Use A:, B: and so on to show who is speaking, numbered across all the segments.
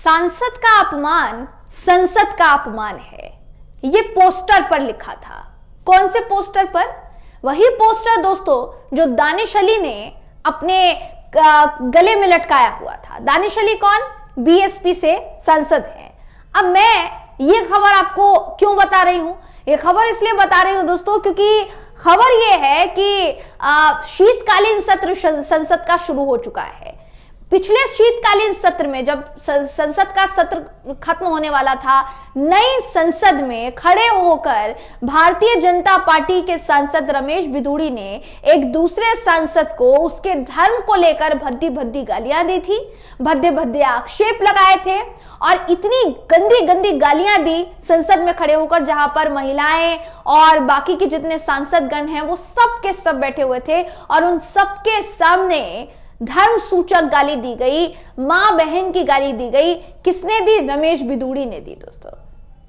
A: सांसद का अपमान संसद का अपमान है, ये पोस्टर पर लिखा था। कौन से पोस्टर पर? वही पोस्टर दोस्तों जो दानिश अली ने अपने गले में लटकाया हुआ था। दानिश अली कौन? बीएसपी से सांसद है। अब मैं ये खबर आपको क्यों बता रही हूं? ये खबर इसलिए बता रही हूं दोस्तों क्योंकि खबर ये है कि शीतकालीन सत्र संसद का शुरू हो चुका है। पिछले शीतकालीन सत्र में जब संसद का सत्र खत्म होने वाला था, नई संसद में खड़े होकर भारतीय जनता पार्टी के सांसद रमेश बिधूड़ी ने एक दूसरे सांसद को उसके धर्म को लेकर भद्दी भद्दी गालियां दी थी, भद्दे भद्दे आक्षेप लगाए थे और इतनी गंदी गंदी गालियां दी संसद में खड़े होकर, जहां पर महिलाएं और बाकी के जितने सांसद गण हैं वो सब के सब बैठे हुए थे और उन सबके सामने धर्म सूचक गाली दी गई, मां बहन की गाली दी गई। किसने दी? रमेश बिधूड़ी ने दी दोस्तों।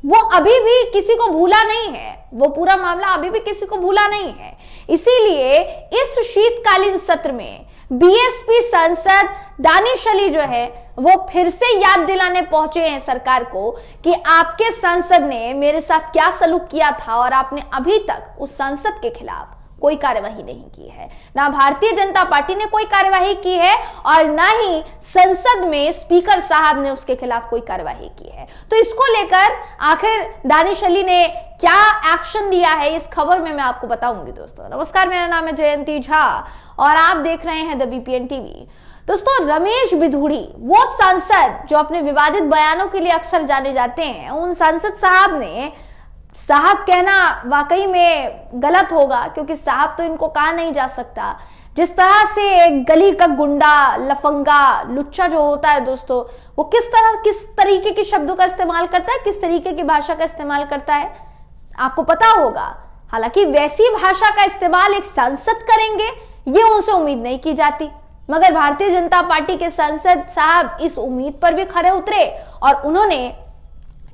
A: वो अभी भी किसी को भूला नहीं है, वो पूरा मामला अभी भी किसी को भूला नहीं है। इसीलिए इस शीतकालीन सत्र में बीएसपी सांसद दानिश अली जो है वो फिर से याद दिलाने पहुंचे हैं सरकार को कि आपके सांसद ने मेरे साथ क्या सलूक किया था और आपने अभी तक उस सांसद के खिलाफ कोई कार्यवाही नहीं की है। ना भारतीय जनता पार्टी ने कोई कार्यवाही की है और ना ही संसद में स्पीकर साहब ने उसके खिलाफ कोई कार्यवाही की है। तो इसको लेकर आखिर दानिश अली ने क्या एक्शन लिया है, इस खबर में मैं आपको बताऊंगी दोस्तों। नमस्कार, मेरा नाम है जयंती झा और आप देख रहे हैं द बीपीएन टीवी। दोस्तों, रमेश बिधूड़ी वो सांसद जो अपने विवादित बयानों के लिए अक्सर जाने जाते हैं, उन सांसद साहब ने, साहब कहना वाकई में गलत होगा क्योंकि साहब तो इनको कहा नहीं जा सकता, जिस तरह से एक गली का गुंडा, लफंगा, लुच्चा जो होता है दोस्तों, वो किस तरीके के शब्दों का इस्तेमाल करता है, किस तरीके की भाषा का इस्तेमाल करता है, आपको पता होगा। हालांकि वैसी भाषा का इस्तेमाल एक सांसद करेंगे ये उनसे उम्मीद नहीं की जाती, मगर भारतीय जनता पार्टी के सांसद साहब इस उम्मीद पर भी खरे उतरे और उन्होंने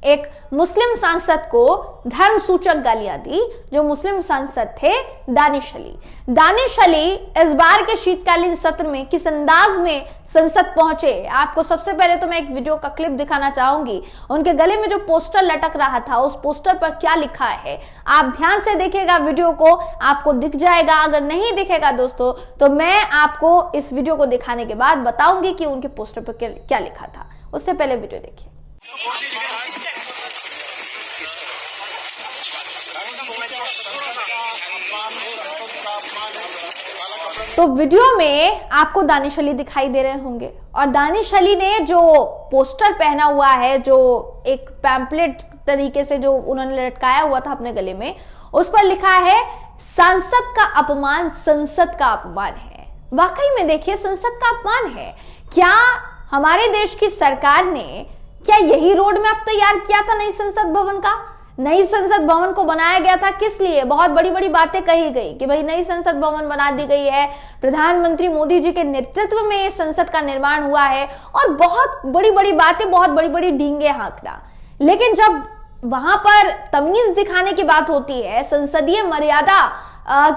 A: एक मुस्लिम सांसद को धर्म सूचक गालियां दी, जो मुस्लिम सांसद थे दानिश अली। दानिश अली इस बार के शीतकालीन सत्र में किस अंदाज में संसद पहुंचे, आपको सबसे पहले तो मैं एक वीडियो का क्लिप दिखाना चाहूंगी। उनके गले में जो पोस्टर लटक रहा था, उस पोस्टर पर क्या लिखा है, आप ध्यान से देखिएगा वीडियो को, आपको दिख जाएगा। अगर नहीं दिखेगा दोस्तों तो मैं आपको इस वीडियो को दिखाने के बाद बताऊंगी कि उनके पोस्टर पर क्या लिखा था। उससे पहले वीडियो देखिए। तो वीडियो में आपको दानिश अली दिखाई दे रहे होंगे और दानिश अली ने जो पोस्टर पहना हुआ है, जो एक पैम्पलेट तरीके से जो उन्होंने लटकाया हुआ था अपने गले में, उस पर लिखा है सांसद का अपमान संसद का अपमान है। वाकई में देखिए, संसद का अपमान है। क्या हमारे देश की सरकार ने क्या यही रोड मैप तैयार किया था नई संसद भवन का? नई संसद भवन को बनाया गया था किस लिए? बहुत बड़ी बड़ी बातें कही गई कि भाई नई संसद भवन बना दी गई है, प्रधानमंत्री मोदी जी के नेतृत्व में इस संसद का निर्माण हुआ है और बहुत बड़ी बड़ी बातें, बहुत बड़ी बड़ी डींगे हाँकना। लेकिन जब वहां पर तमीज दिखाने की बात होती है, संसदीय मर्यादा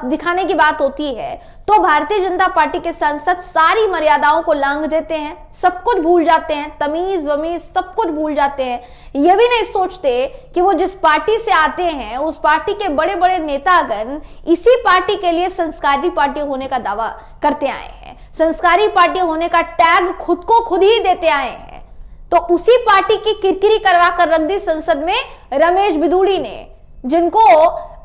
A: दिखाने की बात होती है, तो भारतीय जनता पार्टी के सांसद सारी मर्यादाओं को लांघ देते हैं, सब कुछ भूल जाते हैं, तमीज वमीज सब कुछ भूल जाते हैं। ये भी नहीं सोचते कि वो जिस पार्टी से आते हैं उस पार्टी के बड़े बड़े नेतागण इसी पार्टी के लिए संस्कारी पार्टी होने का दावा करते आए हैं, संस्कारी पार्टी होने का टैग खुद को खुद ही देते आए हैं। तो उसी पार्टी की किरकिरी करवा कर रख दी संसद में रमेश बिधूड़ी ने, जिनको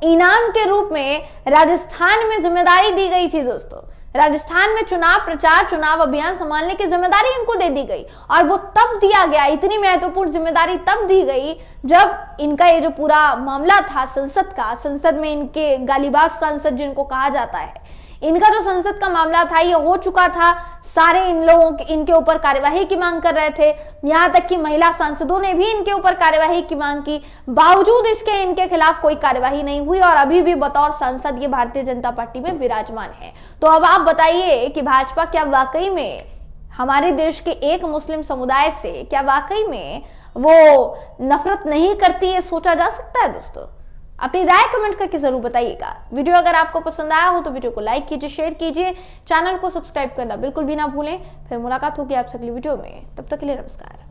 A: इनाम के रूप में राजस्थान में जिम्मेदारी दी गई थी दोस्तों। राजस्थान में चुनाव प्रचार, चुनाव अभियान संभालने की जिम्मेदारी इनको दे दी गई और वो तब दिया गया, इतनी महत्वपूर्ण जिम्मेदारी तब दी गई जब इनका ये जो पूरा मामला था संसद का, संसद में इनके गालीबाज सांसद जिनको कहा जाता है, इनका जो संसद का मामला था ये हो चुका था। सारे इन लोगों इनके ऊपर कार्यवाही की मांग कर रहे थे, यहां तक कि महिला सांसदों ने भी इनके ऊपर कार्यवाही की मांग की, बावजूद इसके इनके खिलाफ कोई कार्यवाही नहीं हुई और अभी भी बतौर सांसद ये भारतीय जनता पार्टी में विराजमान है। तो अब आप बताइए कि भाजपा क्या वाकई में हमारे देश के एक मुस्लिम समुदाय से क्या वाकई में वो नफरत नहीं करती, ये सोचा जा सकता है दोस्तों। अपनी राय कमेंट करके जरूर बताइएगा। वीडियो अगर आपको पसंद आया हो तो वीडियो को लाइक कीजिए, शेयर कीजिए, चैनल को सब्सक्राइब करना बिल्कुल भी ना भूलें। फिर मुलाकात होगी आपसे अगली वीडियो में, तब तक के लिए नमस्कार।